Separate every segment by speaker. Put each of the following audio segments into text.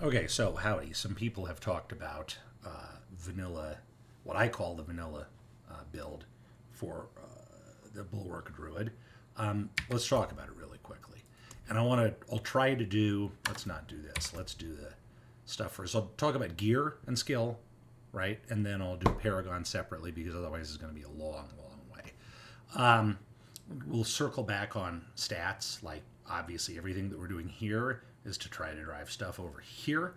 Speaker 1: Okay, so howdy. Some people have talked about vanilla, what I call the vanilla build for the Bulwark Druid. Let's talk about it really quickly. And I'll try to do, let's not do this. Let's do the stuff first. I'll talk about gear and skill, right? And then I'll do Paragon separately because otherwise it's going to be a long, long way. We'll circle back on stats, like obviously everything that we're doing here is to try to drive stuff over here.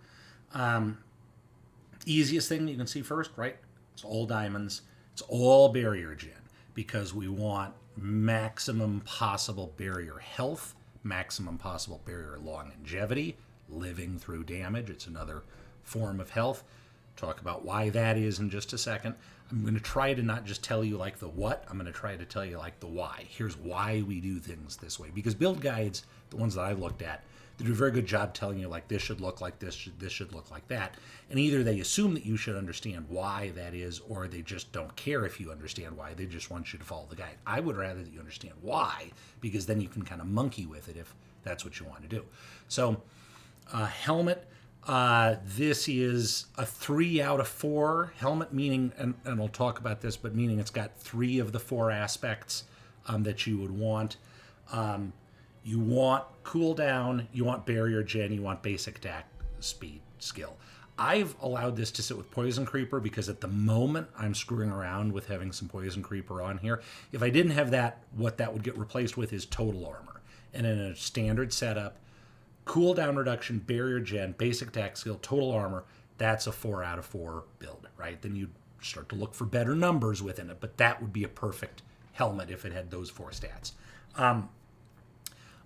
Speaker 1: Easiest thing you can see first, right? It's all diamonds. It's all barrier gen because we want maximum possible barrier health, maximum possible barrier longevity, living through damage. It's another form of health. Talk about why that is in just a second. I'm going to try to not just tell you like the what, I'm going to try to tell you like the why. Here's why we do things this way. Because build guides, the ones that I've looked at, they do a very good job telling you like this should look like this, this should look like that. And either they assume that you should understand why that is, or they just don't care if you understand why. They just want you to follow the guide. I would rather that you understand why, because then you can kind of monkey with it if that's what you want to do. So, helmet. This is a 3 out of 4 helmet, meaning, and I'll talk about this, but meaning it's got 3 of the 4 aspects that you would want. You want cooldown, you want barrier gen, you want basic attack speed skill. I've allowed this to sit with Poison Creeper because at the moment I'm screwing around with having some Poison Creeper on here. If I didn't have that, what that would get replaced with is total armor. And in a standard setup, cooldown reduction, barrier gen, basic attack skill, total armor, that's a 4 out of 4 build, right? Then you start to look for better numbers within it, but that would be a perfect helmet if it had those 4 stats.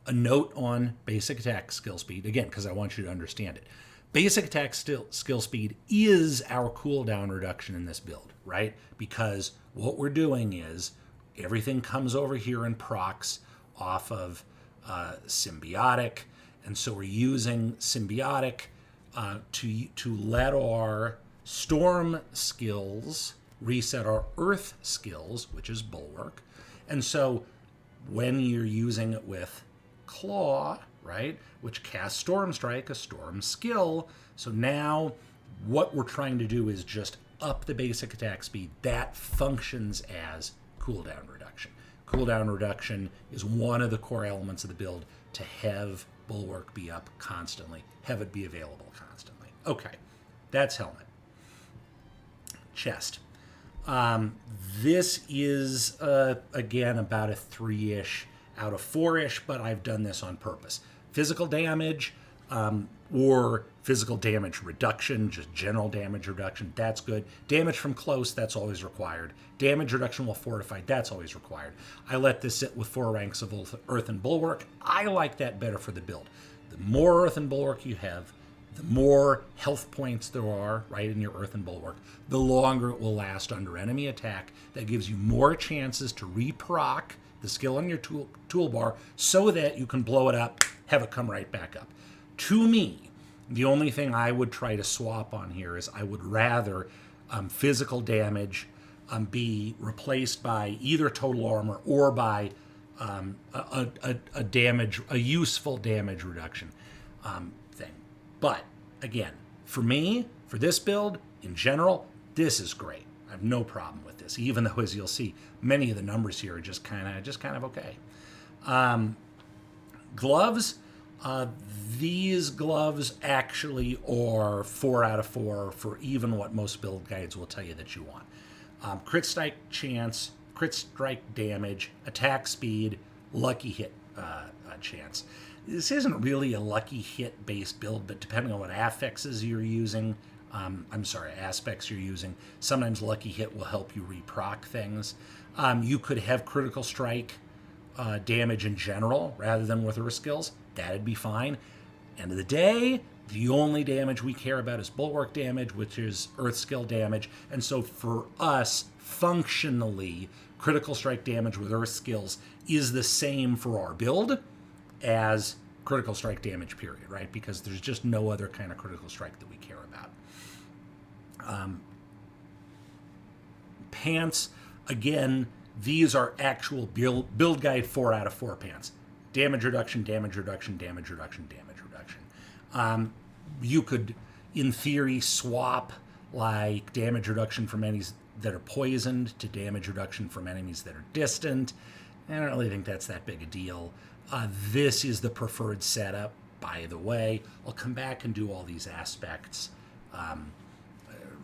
Speaker 1: A note on basic attack skill speed, again, because I want you to understand it. Basic attack skill speed is our cooldown reduction in this build, right? Because what we're doing is everything comes over here and procs off of symbiotic, and so we're using symbiotic to let our storm skills reset our earth skills, which is Bulwark. And so when you're using it with Claw, right, which casts Storm Strike, a storm skill, so now what we're trying to do is just up the basic attack speed. That functions as cooldown reduction. Cooldown reduction is one of the core elements of the build to have Bulwark be up constantly, have it be available constantly. Okay, that's helmet. Chest. This is, again, about a 3-ish out of 4-ish, but I've done this on purpose. Physical damage or physical damage reduction, just general damage reduction, that's good. Damage from close, that's always required. Damage reduction while fortified, that's always required. I let this sit with 4 ranks of Earth and Bulwark. I like that better for the build. The more Earth and Bulwark you have, the more health points there are, right, in your Earth and Bulwark, the longer it will last under enemy attack. That gives you more chances to re-proc the skill on your toolbar so that you can blow it up, have it come right back up. To me, the only thing I would try to swap on here is I would rather physical damage be replaced by either total armor or by a useful damage reduction thing. But again, for me, for this build in general, this is great. I have no problem with this, even though, as you'll see, many of the numbers here are just kind of okay. Gloves. These gloves actually are 4 out of 4 for even what most build guides will tell you that you want. Crit strike chance, crit strike damage, attack speed, lucky hit chance. This isn't really a lucky hit based build, but depending on what affixes you're using, aspects you're using, sometimes lucky hit will help you re-proc things. You could have critical strike damage in general rather than with Earth skills. That'd be fine. End of the day, the only damage we care about is Bulwark damage, which is Earth skill damage. And so for us, functionally, critical strike damage with Earth skills is the same for our build as critical strike damage, period, right? Because there's just no other kind of critical strike that we care about. Pants, again, these are actual build guide 4 out of 4 pants. Damage reduction, damage reduction, damage reduction, damage reduction. you could, in theory, swap like damage reduction from enemies that are poisoned to damage reduction from enemies that are distant. I don't really think that's that big a deal. This is the preferred setup, by the way. I'll come back and do all these aspects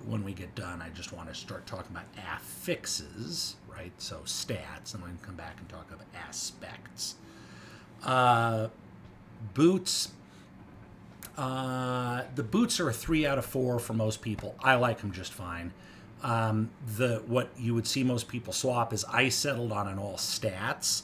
Speaker 1: when we get done. I just want to start talking about affixes, right? So stats, and then come back and talk about aspects. Boots. The boots are a 3 out of 4 for most people. I like them just fine. What you would see most people swap is I settled on an all stats,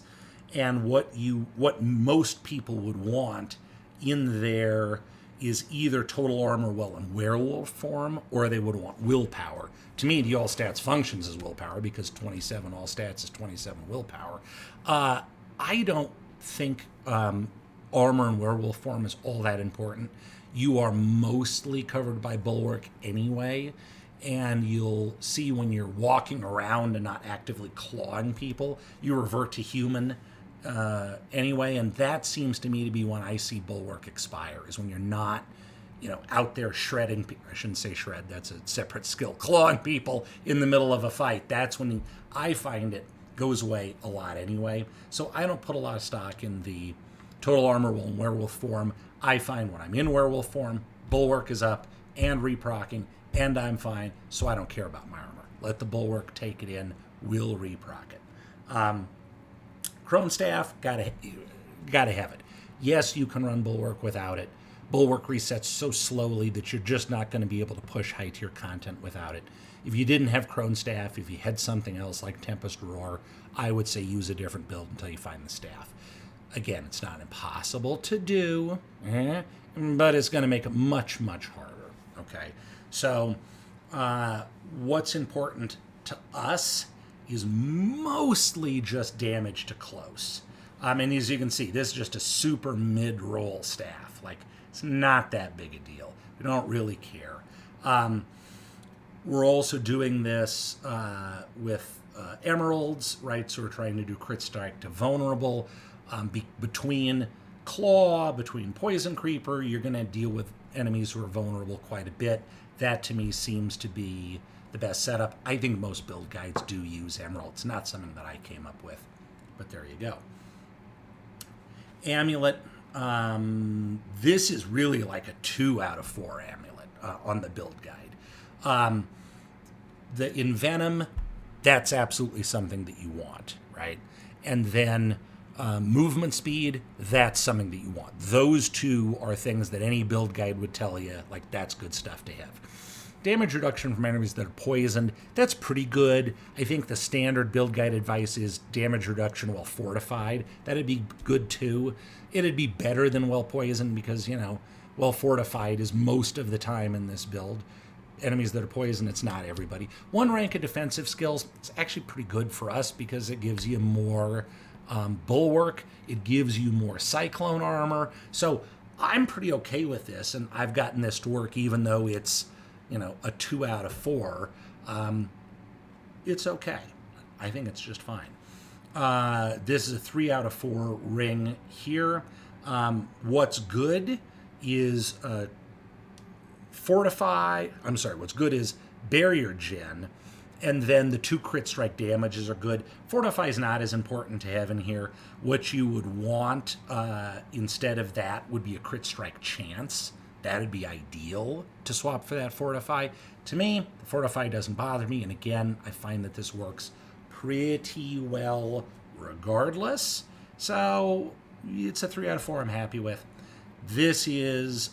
Speaker 1: and what most people would want in there is either total armor well in werewolf form, or they would want willpower. To me, the all stats functions as willpower because 27 all stats is 27 willpower. I don't think armor in werewolf form is all that important. You are mostly covered by Bulwark anyway, and you'll see when you're walking around and not actively clawing people, you revert to human anyway, and that seems to me to be when I see Bulwark expire, is when you're not, out there shredding. I shouldn't say shred, that's a separate skill. Clawing people in the middle of a fight. That's when I find it goes away a lot anyway. So I don't put a lot of stock in the total armor while in werewolf form. I find when I'm in werewolf form, Bulwark is up and reprocking, and I'm fine, so I don't care about my armor. Let the Bulwark take it in, we'll reproc it. Crone Staff, gotta have it. Yes, you can run Bulwark without it. Bulwark resets so slowly that you're just not going to be able to push high tier content without it. If you didn't have Crone Staff, if you had something else like Tempest Roar, I would say use a different build until you find the staff. Again, it's not impossible to do, but it's going to make it much, much harder. Okay, so what's important to us is mostly just damage to close. And as you can see, this is just a super mid-roll staff. Like, it's not that big a deal. We don't really care. We're also doing this with emeralds, right? So we're trying to do crit strike to vulnerable. Between claw, between poison creeper, you're going to deal with enemies who are vulnerable quite a bit. That to me seems to be the best setup. I think most build guides do use emerald. It's not something that I came up with, but there you go. Amulet. This is really like a 2 out of 4 amulet on the build guide. The Envenom, that's absolutely something that you want, right? And then movement speed, that's something that you want. Those two are things that any build guide would tell you, like, that's good stuff to have. Damage reduction from enemies that are poisoned, that's pretty good. I think the standard build guide advice is damage reduction while fortified. That'd be good too. It'd be better than well poisoned because, well fortified is most of the time in this build. Enemies that are poisoned, it's not everybody. 1 rank of defensive skills, it's actually pretty good for us because it gives you more Bulwark. It gives you more Cyclone armor. So I'm pretty okay with this, and I've gotten this to work even though it's, a 2 out of 4. It's okay. I think it's just fine. This is a 3 out of 4 ring here. What's good is what's good is barrier gen, and then the 2 crit strike damages are good. Fortify is not as important to have in here. What you would want instead of that would be a crit strike chance. That would be ideal to swap for that Fortify. To me, the Fortify doesn't bother me, and again, I find that this works pretty well regardless. So it's a 3 out of 4 I'm happy with. This is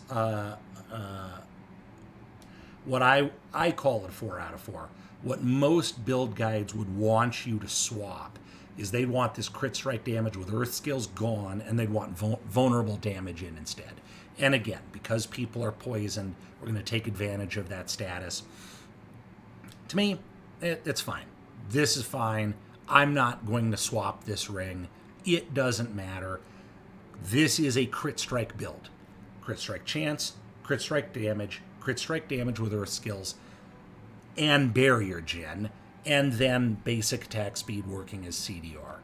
Speaker 1: what I call it 4 out of 4. What most build guides would want you to swap is they'd want this crit strike damage with earth skills gone, and they'd want vulnerable damage in instead. And again, because people are poisoned, we're going to take advantage of that status. To me, it's fine. This is fine. I'm not going to swap this ring. It doesn't matter. This is a crit strike build. Crit strike chance, crit strike damage with earth skills, and barrier gen, and then basic attack speed working as CDR.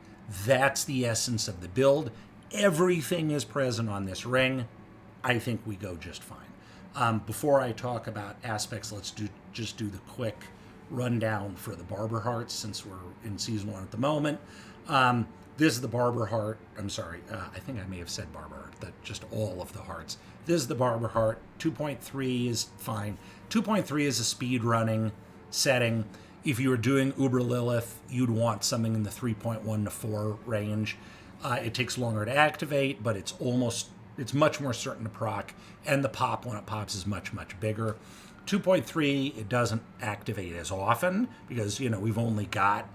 Speaker 1: That's the essence of the build. Everything is present on this ring. I think we go just fine. Before I talk about aspects, let's just do the quick rundown for the Barber Hearts since we're in season 1 at the moment. This is the Barber Heart. I'm sorry, I think I may have said Barber Heart, that just all of the hearts. This is the Barber Heart. 2.3 is fine. 2.3 is a speed running setting. If you were doing Uber Lilith, you'd want something in the 3.1 to 4 range. It takes longer to activate, but it's much more certain to proc, and the pop when it pops is much, much bigger. 2.3, it doesn't activate as often because, we've only got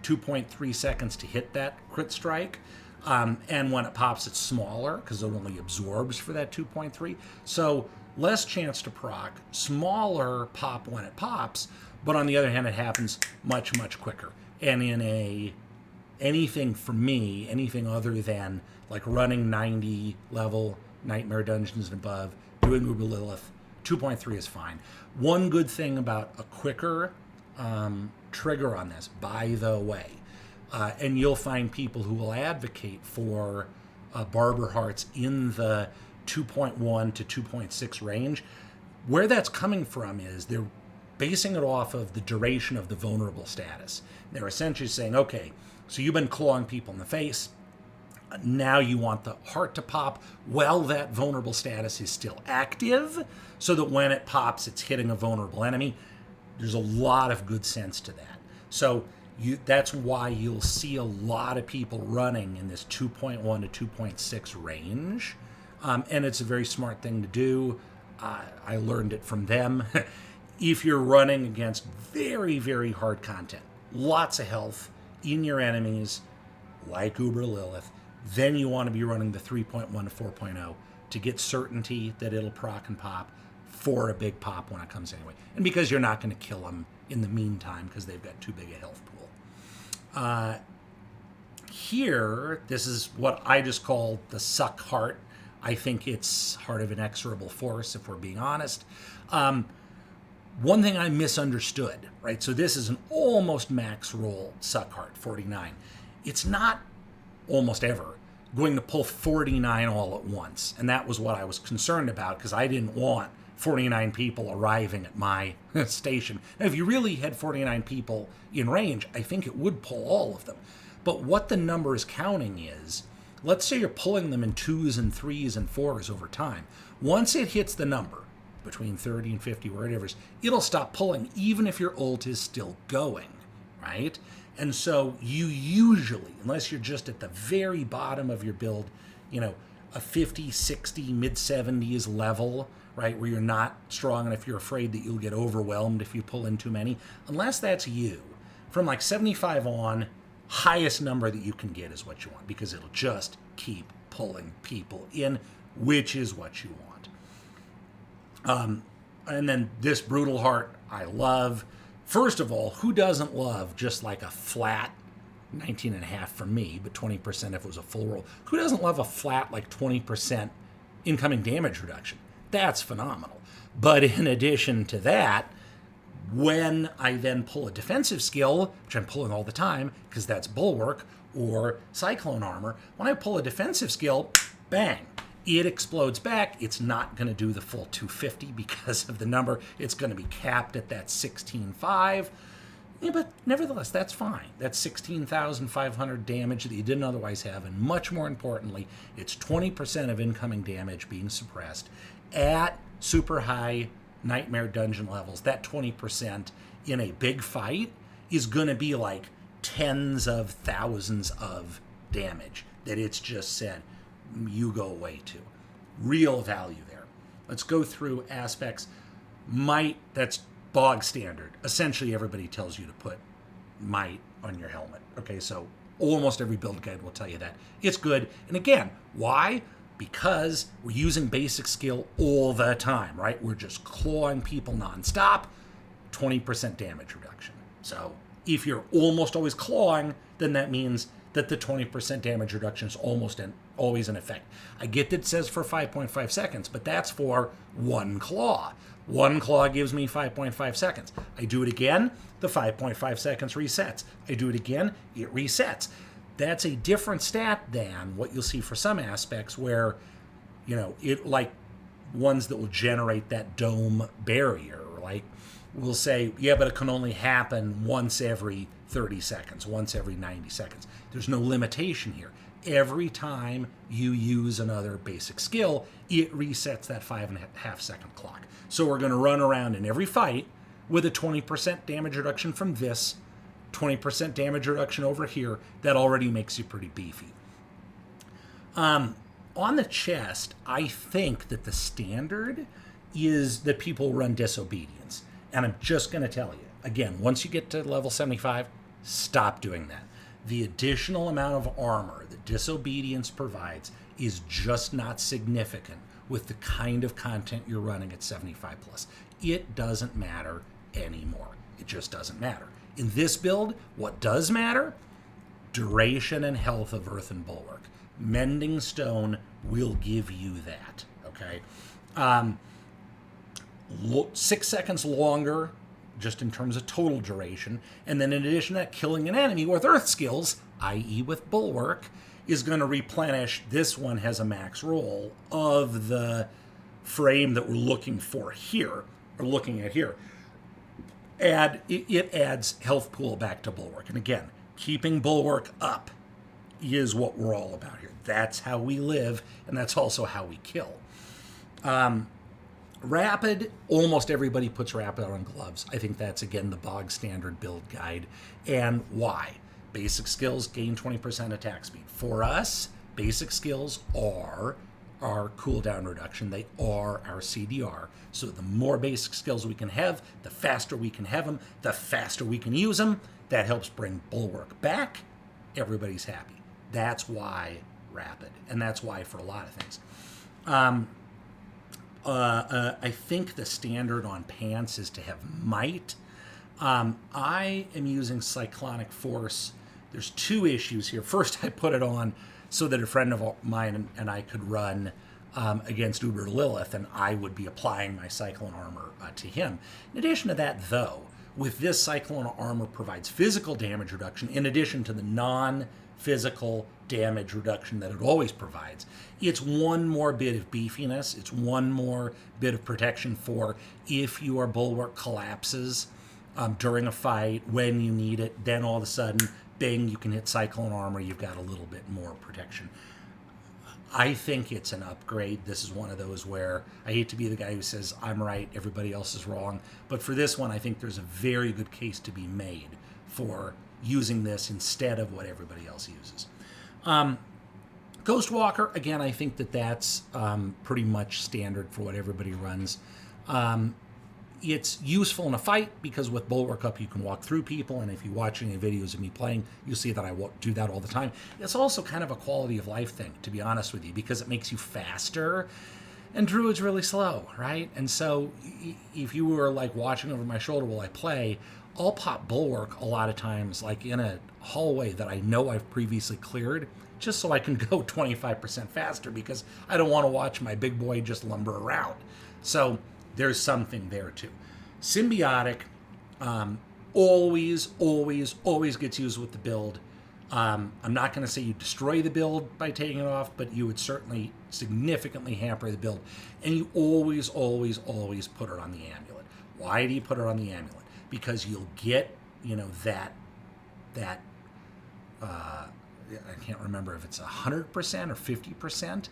Speaker 1: 2.3 seconds to hit that crit strike. And when it pops, it's smaller because it only absorbs for that 2.3. So less chance to proc, smaller pop when it pops, but on the other hand, it happens much, much quicker. And in anything for me, anything other than like running 90 level Nightmare Dungeons and above, doing Uber Lilith, 2.3 is fine. One good thing about a quicker trigger on this, by the way, and you'll find people who will advocate for Barber Hearts in the 2.1 to 2.6 range. Where that's coming from is they're basing it off of the duration of the vulnerable status. They're essentially saying, okay, so you've been clawing people in the face. Now you want the heart to pop while that vulnerable status is still active, so that when it pops, it's hitting a vulnerable enemy. There's a lot of good sense to that. So that's why you'll see a lot of people running in this 2.1 to 2.6 range. And it's a very smart thing to do. I learned it from them. If you're running against very, very hard content, lots of health in your enemies, like Uber Lilith, then you want to be running the 3.1 to 4.0 to get certainty that it'll proc and pop for a big pop when it comes anyway. And because you're not going to kill them in the meantime because they've got too big a health pool. Here, this is what I just call the suck heart. I think it's Heart of Inexorable Force, if we're being honest. One thing I misunderstood, right? So this is an almost max roll suck heart, 49. It's not almost ever going to pull 49 all at once. And that was what I was concerned about because I didn't want 49 people arriving at my station. Now, if you really had 49 people in range, I think it would pull all of them. But what the number is counting is, let's say you're pulling them in 2s and 3s and 4s over time. Once it hits the number, between 30 and 50, whatever it is, it'll stop pulling even if your ult is still going, right? And so you usually, unless you're just at the very bottom of your build, a 50, 60, mid-70s level, right, where you're not strong enough, you're afraid that you'll get overwhelmed if you pull in too many. Unless that's you, from like 75 on, highest number that you can get is what you want because it'll just keep pulling people in, which is what you want. And then this Brutal Heart, I love. First of all, who doesn't love just like a flat 19.5 for me, but 20% if it was a full roll? Who doesn't love a flat like 20% incoming damage reduction? That's phenomenal. But in addition to that, when I then pull a defensive skill, which I'm pulling all the time because that's Bulwark or Cyclone Armor, when I pull a defensive skill, bang, it explodes back. It's not going to do the full 250 because of the number. It's going to be capped at that 16.5. Yeah, but nevertheless, that's fine. That's 16,500 damage that you didn't otherwise have. And much more importantly, it's 20% of incoming damage being suppressed at super high Nightmare Dungeon levels. That 20% in a big fight is going to be like tens of thousands of damage that it's just said, you go away to. Real value there. Let's go through aspects. Might, that's bog standard. Essentially, everybody tells you to put might on your helmet. Okay, so almost every build guide will tell you that. It's good. And again, why? Because we're using basic skill all the time, right? We're just clawing people nonstop. 20% damage reduction. So if you're almost always clawing, then that means that the 20% damage reduction is always in effect. I get that it says for 5.5 seconds, but that's for one claw. One claw gives me 5.5 seconds. I do it again, the 5.5 seconds resets. I do it again, it resets. That's a different stat than what you'll see for some aspects where, it like ones that will generate that dome barrier. Like, we'll say, yeah, but it can only happen once every 30 seconds, once every 90 seconds. There's no limitation here. Every time you use another basic skill, it resets that 5.5 second clock. So we're going to run around in every fight with a 20% damage reduction from this, 20% damage reduction over here. That already makes you pretty beefy. On the chest, I think that the standard is that people run Disobedience. And I'm just going to tell you, again, once you get to level 75, stop doing that. The additional amount of armor that Disobedience provides is just not significant with the kind of content you're running at 75 plus. It doesn't matter anymore. It just doesn't matter. In this build, what does matter? Duration and health of Earth and Bulwark. Mending Stone will give you that, okay? 6 seconds longer, just in terms of total duration. And then in addition to that, killing an enemy with Earth skills, i.e. with Bulwark, is going to replenish. This one has a max roll of the frame that we're looking for here, or looking at here. It adds health pool back to Bulwark. And again, keeping Bulwark up is what we're all about here. That's how we live, and that's also how we kill. Rapid, almost everybody puts Rapid on gloves. I think that's, again, the bog standard build guide. And why? Basic skills gain 20% attack speed. For us, basic skills are our cooldown reduction. They are our CDR. So the more basic skills we can have, the faster we can have them, the faster we can use them. That helps bring Bulwark back. Everybody's happy. That's why Rapid. And that's why for a lot of things. I think the standard on pants is to have might. I am using Cyclonic Force. There's two issues here. First, I put it on so that a friend of mine and I could run against Uber Lilith, and I would be applying my Cyclone armor to him. In addition to that, though, with this, Cyclone armor provides physical damage reduction in addition to the non-physical damage reduction that it always provides. It's one more bit of beefiness. It's one more bit of protection for if your Bulwark collapses during a fight, when you need it, then all of a sudden, bing, you can hit Cyclone armor. You've got a little bit more protection. I think it's an upgrade. This is one of those where I hate to be the guy who says I'm right, everybody else is wrong. But for this one, I think there's a very good case to be made for using this instead of what everybody else uses. Ghostwalker, again, I think that's pretty much standard for what everybody runs. It's useful in a fight because with Bulwark up, you can walk through people. And if you watch any videos of me playing, you'll see that I do that all the time. It's also kind of a quality of life thing, to be honest with you, because it makes you faster. And Druid's really slow, right? And so if you were like watching over my shoulder while I play, I'll pop Bulwark a lot of times, like in a hallway that I know I've previously cleared, just so I can go 25% faster because I don't want to watch my big boy just lumber around. So there's something there too. Symbiotic always gets used with the build. I'm not going to say you destroy the build by taking it off, but you would certainly significantly hamper the build. And you always put it on the amulet. Why do you put it on the amulet? Because you'll get, that I can't remember if it's 100% or 50%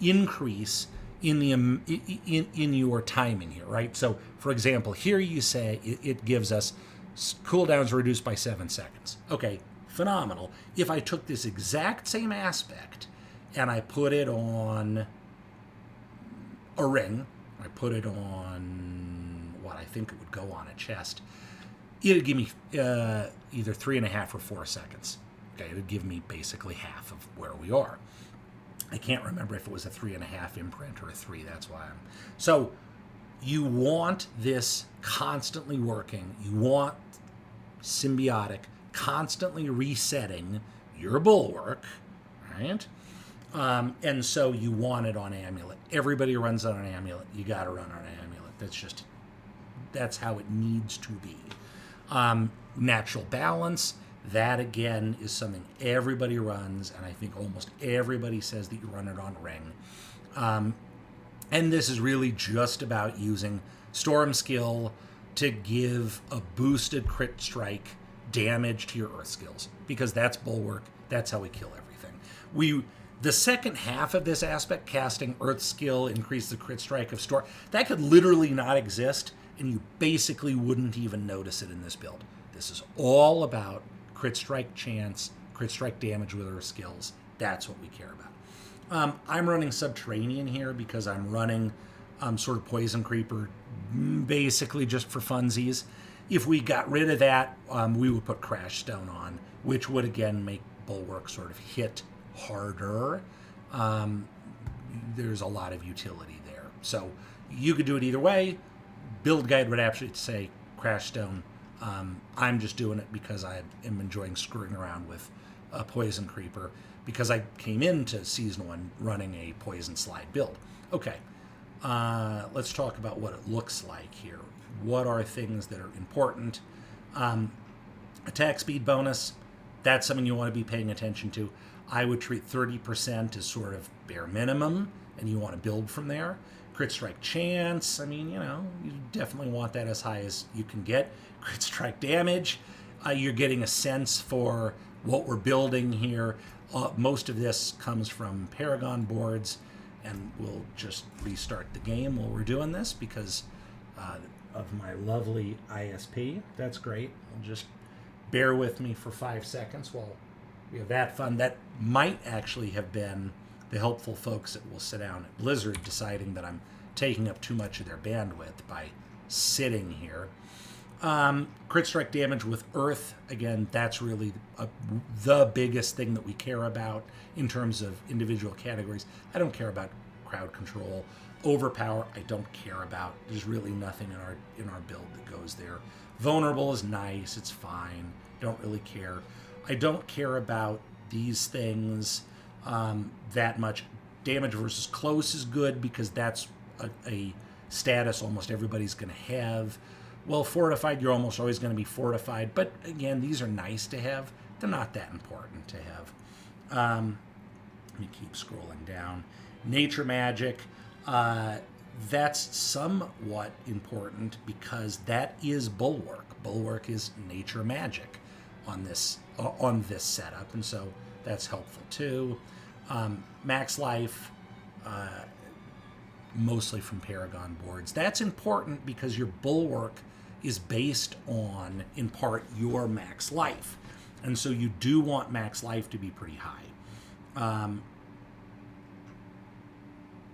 Speaker 1: increase in the in your timing here, right? So, for example, here you say it gives us cooldowns reduced by 7 seconds. Okay, phenomenal. If I took this exact same aspect and I put it on a ring, I put it on what I think it would go on a chest, it'd give me either 3.5 or 4 seconds. Okay, it would give me basically half of where we are. I can't remember if it was a 3.5 imprint or a 3. That's why So you want this constantly working. You want Symbiotic constantly resetting your Bulwark, right? And so you want it on Amulet. Everybody runs on an Amulet. You got to run on an Amulet. That's how it needs to be. Natural balance. That, again, is something everybody runs, and I think almost everybody says that you run it on ring. And this is really just about using Storm Skill to give a boosted crit strike damage to your Earth skills, because that's Bulwark. That's how we kill everything. The second half of this aspect, casting Earth Skill, increase the crit strike of Storm, that could literally not exist, and you basically wouldn't even notice it in this build. This is all about crit strike chance, crit strike damage with Earth skills. That's what we care about. I'm running Subterranean here because I'm running sort of Poison Creeper basically just for funsies. If we got rid of that, we would put Crash Stone on, which would again make Bulwark sort of hit harder. There's a lot of utility there. So you could do it either way. Build guide would actually say Crash Stone. I'm just doing it because I am enjoying screwing around with a Poison Creeper, because I came into Season 1 running a Poison Slide build. Okay, let's talk about what it looks like here. What are things that are important? Attack speed bonus, that's something you want to be paying attention to. I would treat 30% as sort of bare minimum, and you want to build from there. Crit strike chance, I mean, you definitely want that as high as you can get. Crit strike damage, you're getting a sense for what we're building here. Most of this comes from Paragon boards, and we'll just restart the game while we're doing this because of my lovely ISP. That's great. Just bear with me for 5 seconds while we have that fun. That might actually have been the helpful folks that will sit down at Blizzard deciding that I'm taking up too much of their bandwidth by sitting here. Crit strike damage with Earth, again, that's really the biggest thing that we care about in terms of individual categories. I don't care about crowd control. Overpower, I don't care about. There's really nothing in our build that goes there. Vulnerable is nice, it's fine. Don't really care. I don't care about these things that much. Damage versus close is good because that's a status almost everybody's going to have. Well, fortified, you're almost always going to be fortified. But again, these are nice to have. They're not that important to have. Let me keep scrolling down. Nature magic. That's somewhat important because that is Bulwark. Bulwark is nature magic on this setup, and so that's helpful too. Max life, mostly from Paragon boards. That's important because your Bulwark is based on, in part, your max life, and so you do want max life to be pretty high.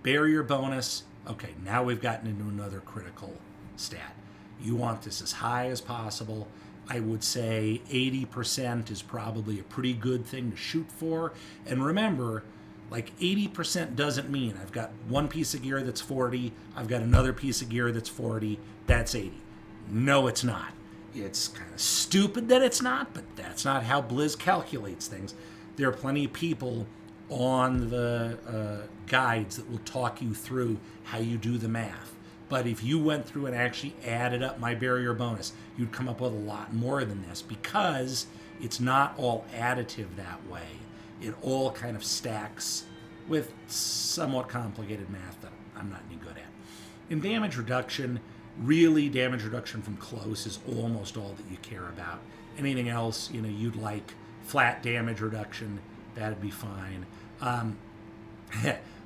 Speaker 1: Barrier bonus. Okay, now we've gotten into another critical stat. You want this as high as possible. I would say 80% is probably a pretty good thing to shoot for. And remember, like 80% doesn't mean I've got one piece of gear that's 40, I've got another piece of gear that's 40, that's 80. No, it's not. It's kind of stupid that it's not, but that's not how Blizz calculates things. There are plenty of people on the guides that will talk you through how you do the math. But if you went through and actually added up my barrier bonus, you'd come up with a lot more than this because it's not all additive that way. It all kind of stacks with somewhat complicated math that I'm not any good at. In damage reduction, really damage reduction from close is almost all that you care about. Anything else, you'd like flat damage reduction, that'd be fine.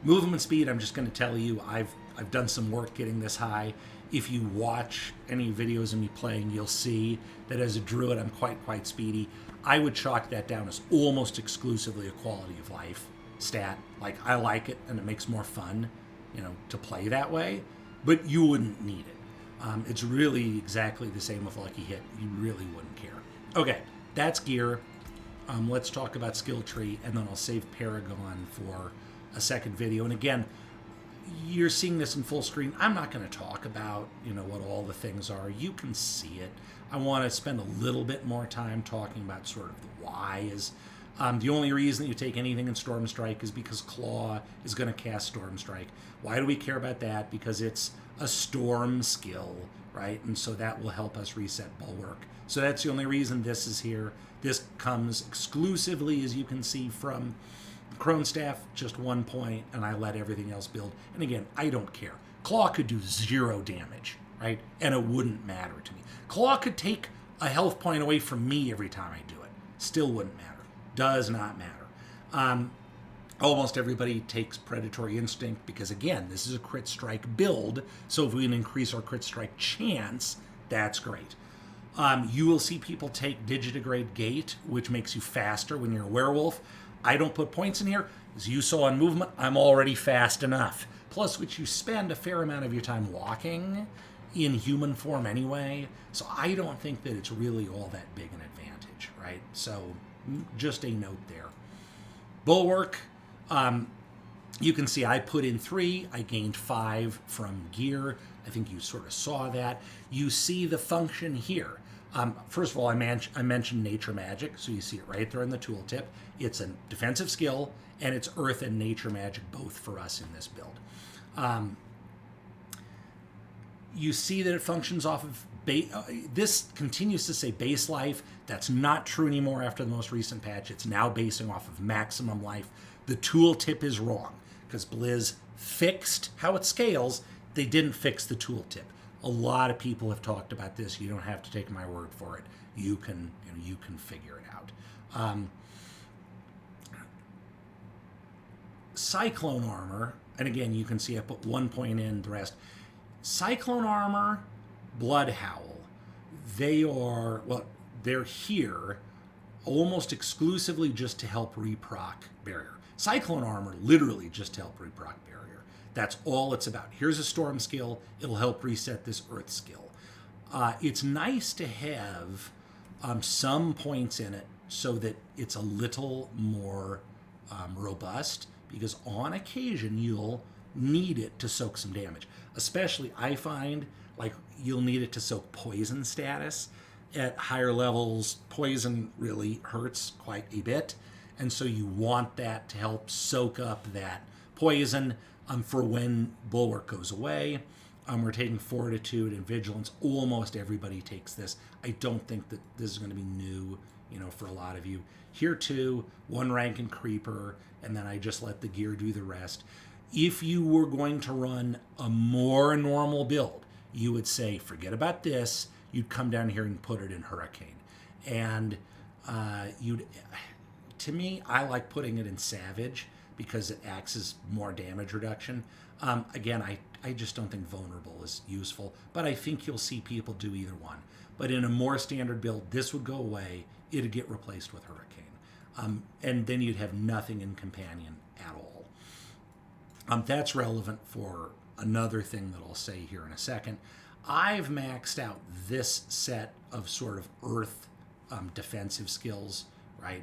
Speaker 1: Movement speed, I'm just going to tell you, I've done some work getting this high. If you watch any videos of me playing, you'll see that as a druid, I'm quite speedy. I would chalk that down as almost exclusively a quality of life stat. Like, I like it, and it makes more fun, to play that way, but you wouldn't need it. It's really exactly the same with Lucky Hit. You really wouldn't care. Okay, that's gear. Let's talk about skill tree, and then I'll save Paragon for a second video. And again, you're seeing this in full screen. I'm not going to talk about, what all the things are. You can see it. I want to spend a little bit more time talking about sort of the whys. The only reason you take anything in Storm Strike is because Claw is going to cast Storm Strike. Why do we care about that? Because it's a storm skill, right? And so that will help us reset Bulwark. So that's the only reason this is here. This comes exclusively, as you can see, from Crone Staff, just 1 point, and I let everything else build. And again, I don't care. Claw could do 0 damage, right? And it wouldn't matter to me. Claw could take a health point away from me every time I do it. Still wouldn't matter. Does not matter. Almost everybody takes Predatory Instinct because, again, this is a crit strike build, so if we can increase our crit strike chance, that's great. You will see people take Digitigrade Gait, which makes you faster when you're a werewolf. I don't put points in here. As you saw in movement, I'm already fast enough. Plus, which you spend a fair amount of your time walking in human form anyway, so I don't think that it's really all that big an advantage, right? So, just a note there. Bulwark, you can see I put in 3, I gained 5 from gear. I think you sort of saw that. You see the function here. First of all, I mentioned Nature Magic, so you see it right there in the tooltip. It's a defensive skill, and it's Earth and Nature Magic both for us in this build. You see that it functions off of this continues to say base life. That's not true anymore after the most recent patch. It's now basing off of maximum life. The tooltip is wrong because Blizz fixed how it scales. They didn't fix the tooltip. A lot of people have talked about this. You don't have to take my word for it. You can figure it out. Cyclone Armor, and again, you can see I put 1 point in, the rest. Cyclone Armor, Blood Howl, they're here almost exclusively just to help reproc barrier. Cyclone Armor, literally just to help reproc barrier. That's all it's about. Here's a Storm skill. It'll help reset this Earth skill. It's nice to have some points in it so that it's a little more robust, because on occasion you'll need it to soak some damage. Especially, I find, like, you'll need it to soak poison status. At higher levels, poison really hurts quite a bit, and so you want that to help soak up that poison for when Bulwark goes away. We're taking Fortitude and Vigilance. Almost everybody takes this. I don't think that this is going to be new, for a lot of you. Here too, 1 rank in Creeper, and then I just let the gear do the rest. If you were going to run a more normal build, you would say, forget about this. You'd come down here and put it in Hurricane. And to me, I like putting it in Savage because it acts as more damage reduction. Again, I just don't think Vulnerable is useful, but I think you'll see people do either one. But in a more standard build, this would go away. It'd get replaced with Hurricane. And then you'd have nothing in Companion at all. That's relevant for another thing that I'll say here in a second. I've maxed out this set of sort of Earth defensive skills, right?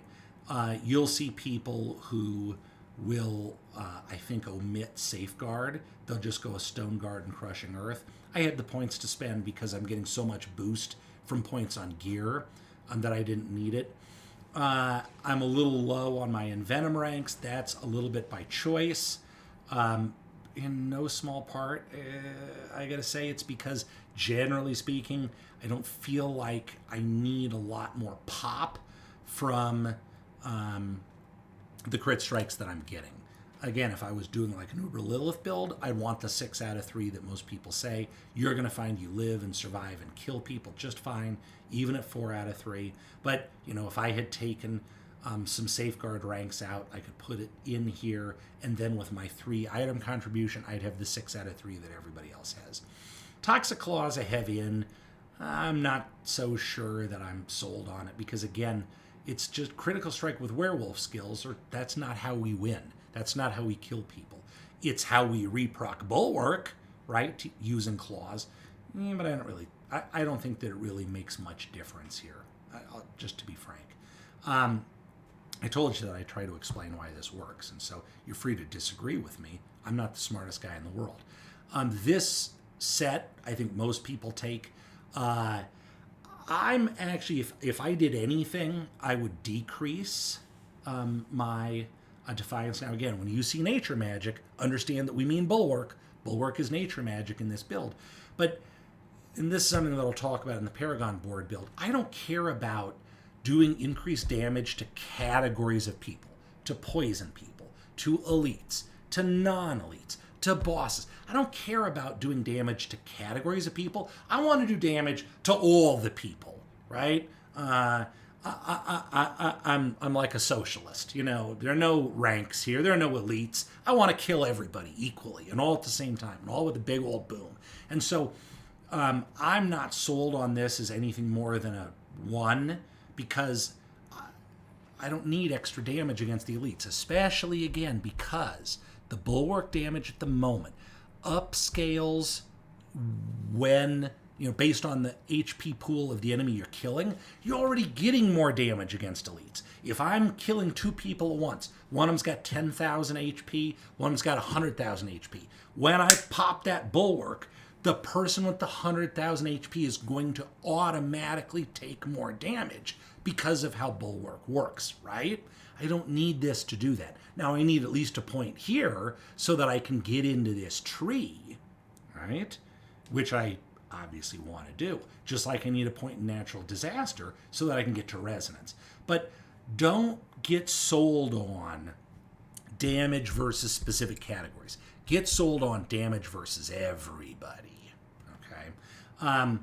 Speaker 1: You'll see people who will, I think, omit Safeguard. They'll just go a Stone Guard and Crushing Earth. I had the points to spend because I'm getting so much boost from points on gear that I didn't need it. I'm a little low on my Envenom ranks. That's a little bit by choice. In no small part, I gotta say it's because, generally speaking, I don't feel like I need a lot more pop from the crit strikes that I'm getting. Again, if I was doing like an Uber Lilith build, I'd want the 6 out of 3 that most people say. You're going to find you live and survive and kill people just fine, even at 4 out of 3. But, if I had taken some Safeguard ranks out, I could put it in here, and then with my 3 item contribution, I'd have the 6 out of 3 that everybody else has. Toxic Claw is a heavy in. I'm not so sure that I'm sold on it, because again, it's just critical strike with werewolf skills, or that's not how we win. That's not how we kill people. It's how we reproc Bulwark, right, using claws. But I don't think that it really makes much difference here, just to be frank. I told you that I try to explain why this works, and so you're free to disagree with me. I'm not the smartest guy in the world. This set, I think most people take. I'm actually, if I did anything, I would decrease my Defiance. Now again, when you see Nature Magic, understand that we mean Bulwark. Bulwark is Nature Magic in this build. But, and this is something that I'll talk about in the Paragon board build, I don't care about doing increased damage to categories of people, to poison people. to elites, to non-elites, to bosses. I don't care about doing damage to categories of people. I want to do damage to all the people, right? I'm like a socialist. You know, there are no ranks here. There are no elites. I want to kill everybody equally and all at the same time, and all with a big old boom. And so I'm not sold on this as anything more than a 1, because I don't need extra damage against the elites, especially, again, because the Bulwark damage at the moment upscales when, based on the HP pool of the enemy you're killing. You're already getting more damage against elites. If I'm killing 2 people at once, one of them's got 10,000 HP, one of them's got 100,000 HP. When I pop that Bulwark, the person with the 100,000 HP is going to automatically take more damage because of how Bulwark works, right? I don't need this to do that. Now, I need at least a point here so that I can get into this tree, right? Which I obviously want to do. Just like I need a point in natural disaster so that I can get to resonance. But don't get sold on damage versus specific categories. Get sold on damage versus everybody, okay?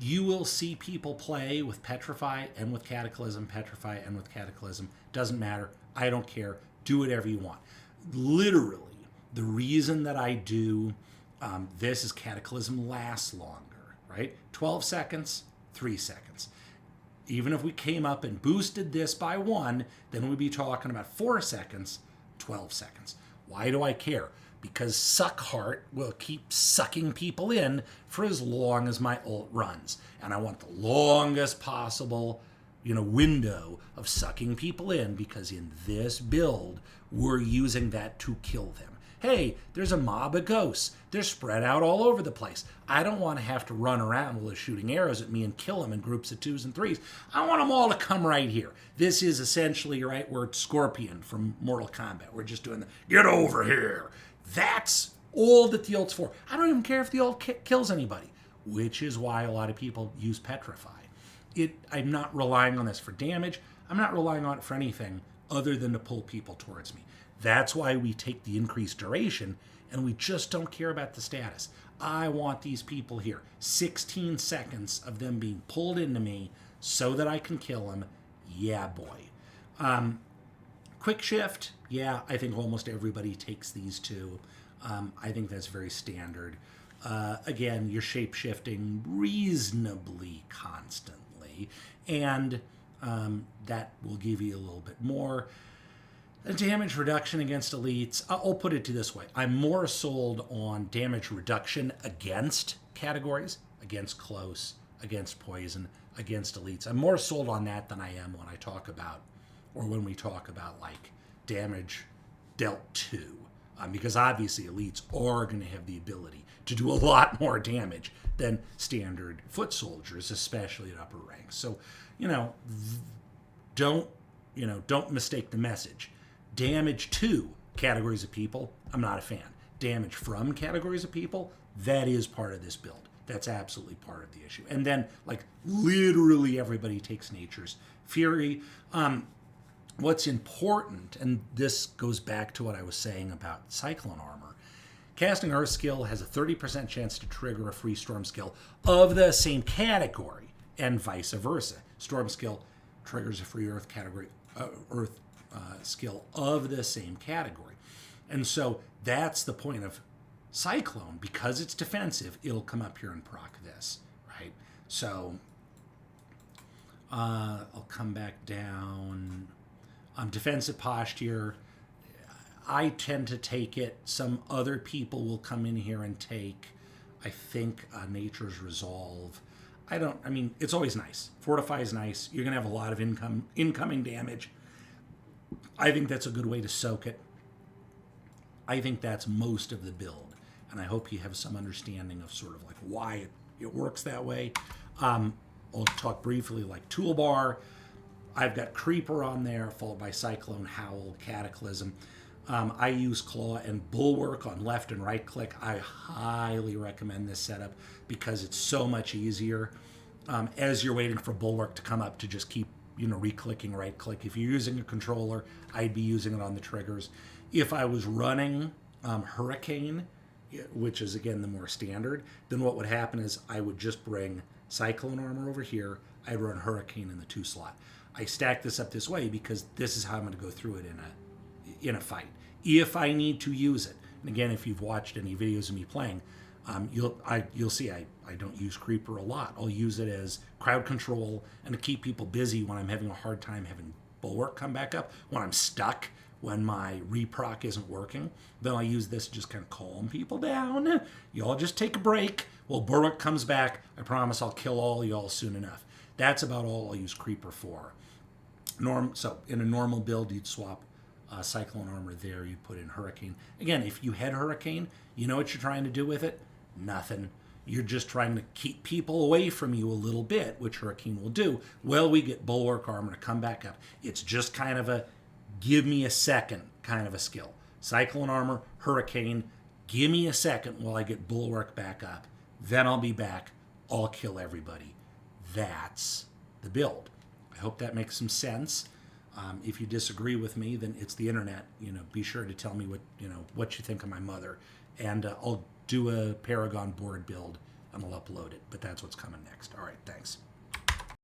Speaker 1: You will see people play with Petrify and with Cataclysm, Petrify and with Cataclysm. Doesn't matter. I don't care. Do whatever you want. Literally, the reason that I do this is Cataclysm lasts longer, right? 12 seconds, 3 seconds. Even if we came up and boosted this by 1, then we'd be talking about 4 seconds, 12 seconds. Why do I care? Because Suckheart will keep sucking people in for as long as my ult runs. And I want the longest possible, window of sucking people in, because in this build, we're using that to kill them. Hey, there's a mob of ghosts. They're spread out all over the place. I don't want to have to run around while they're shooting arrows at me and kill them in groups of 2s and 3s. I want them all to come right here. This is essentially, right, we're Scorpion from Mortal Kombat. We're just doing the, get over here. That's all that the ult's for. I don't even care if the ult kills anybody, which is why a lot of people use Petrify. I'm not relying on this for damage. I'm not relying on it for anything other than to pull people towards me. That's why we take the increased duration, and we just don't care about the status. I want these people here. 16 seconds of them being pulled into me so that I can kill them. Yeah, boy. Quick shift. Yeah, I think almost everybody takes these 2. I think that's very standard. Again, you're shape-shifting reasonably constantly, and that will give you a little bit more. A damage reduction against elites. I'll put it this way. I'm more sold on damage reduction against categories, against close, against poison, against elites. I'm more sold on that than I am when I talk about, or when we talk about, like, damage dealt to. Because obviously elites are going to have the ability to do a lot more damage than standard foot soldiers, especially at upper ranks. So, don't mistake the message. Damage to categories of people, I'm not a fan. Damage from categories of people, that is part of this build. That's absolutely part of the issue. And then, like, literally everybody takes Nature's Fury. What's important, and this goes back to what I was saying about Cyclone Armor, casting Earth skill has a 30% chance to trigger a free Storm skill of the same category, and vice versa. Storm skill triggers a free Earth category, skill of the same category. And so that's the point of Cyclone. Because it's defensive, it'll come up here and proc this, right? So I'll come back down. Defensive posture, I tend to take it. Some other people will come in here and take, I think, Nature's Resolve. It's always nice. Fortify is nice. You're going to have a lot of incoming damage. I think that's a good way to soak it. I think that's most of the build. And I hope you have some understanding of sort of like why it works that way. I'll talk briefly like toolbar. I've got Creeper on there, followed by Cyclone, Howl, Cataclysm. I use Claw and Bulwark on left and right click. I highly recommend this setup because it's so much easier as you're waiting for Bulwark to come up to just keep, re-clicking right click. If you're using a controller, I'd be using it on the triggers. If I was running Hurricane, which is again the more standard, then what would happen is I would just bring Cyclone Armor over here. I'd run Hurricane in the 2 slot. I stack this up this way because this is how I'm going to go through it in a fight. If I need to use it, and again, if you've watched any videos of me playing, you'll see I don't use Creeper a lot. I'll use it as crowd control and to keep people busy when I'm having a hard time having Bulwark come back up, when I'm stuck, when my reproc isn't working. Then I'll use this to just kind of calm people down. Y'all just take a break. Well, Bulwark comes back. I promise I'll kill all y'all soon enough. That's about all I'll use Creeper for. So in a normal build, you'd swap Cyclone Armor there. You'd put in Hurricane. Again, if you had Hurricane, you know what you're trying to do with it? Nothing. You're just trying to keep people away from you a little bit, which Hurricane will do. Well, we get Bulwark Armor to come back up. It's just kind of a give me a second kind of a skill. Cyclone Armor, Hurricane, give me a second while I get Bulwark back up. Then I'll be back. I'll kill everybody. That's the build. I hope that makes some sense. If you disagree with me, then it's the internet. Be sure to tell me what you think of my mother, and I'll do a Paragon board build and I'll upload it. But that's what's coming next. All right, thanks.